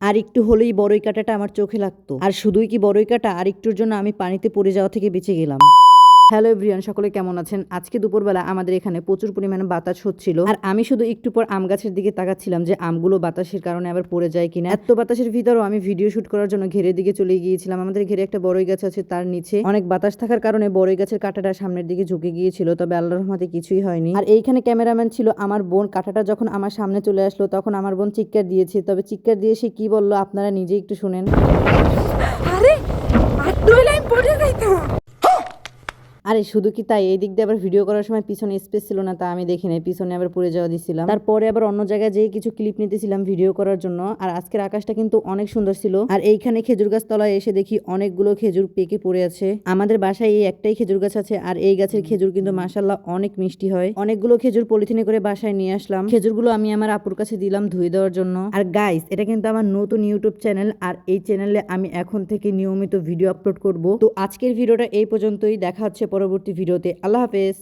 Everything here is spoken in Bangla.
আর একটু হলেই বড়ই কাঁটাটা আমার চোখে লাগতো। আর শুধুই কি বড়ই কাঁটা, আর একটুর জন্য আমি পানিতে পড়ে যাওয়া থেকে বেঁচে গেলাম। হ্যালো এভরিওয়ান, সকলে কেমন আছেন? আজকে দুপুরবেলা আমাদের এখানে প্রচুর পরিমাণে বাতাস হচ্ছিল, আর আমি শুধু একটু পর আম গাছের দিকে তাকাচ্ছিলাম যে আমগুলো বাতাসের কারণে আবার পড়ে যায় কিনা। এত বাতাসের ভিতরেও আমি ভিডিও শুট করার জন্য ঘেরের দিকে চলে গিয়েছিলাম। আমাদের ঘেরে একটা বড়ই গাছ আছে, তার নিচে অনেক বাতাস থাকার কারণে বড়ই গাছের কাঁটাটা সামনের দিকে ঝুঁকে গিয়েছিল, তবে আল্লাহর রহমতে কিছুই হয়নি। আর এইখানে ক্যামেরাম্যান ছিল আমার বোন। কাঁটাটা যখন আমার সামনে চলে আসলো তখন আমার বোন চিৎকার দিয়েছে, তবে চিৎকার দিয়ে সে কি বললো আপনারা নিজে একটু শুনেন। আরে আটটু হলে আমি পড়ে যাইতাম। আরে শুধু কি তাই, এই দিক দিয়ে আবার ভিডিও করার সময় পিছনে স্পেস ছিল না, তা আমি দেখি নাই, পিছনে আবার পড়ে যাওয়া দিছিলাম। তারপরে আবার অন্য জায়গায় যেয়ে কিছু ক্লিপ নিতেছিলাম ভিডিও করার জন্য। আর আজকের আকাশটা কিন্তু অনেক সুন্দর ছিল। আর এইখানে খেজুর গাছ তলায় এসে দেখি অনেকগুলো খেজুর পেকে পড়ে আছে। আমাদের বাসায় এই একটাই খেজুর গাছ আছে, আর এই গাছের খেজুর কিন্তু মাশাআল্লাহ অনেক মিষ্টি হয়। অনেকগুলো খেজুর পলিথিনে করে বাসায় নিয়ে আসলাম। খেজুরগুলো আমি আমার আপুর কাছে দিলাম ধুয়ে দেওয়ার জন্য। আর গাইস, এটা কিন্তু আমার নতুন ইউটিউব চ্যানেল, আর এই চ্যানেলে আমি এখন থেকে নিয়মিত ভিডিও আপলোড করব। তো আজকের ভিডিওটা এই পর্যন্তই, দেখা হচ্ছে পরবর্তী ভিডিওতে। আল্লাহ হাফেজ।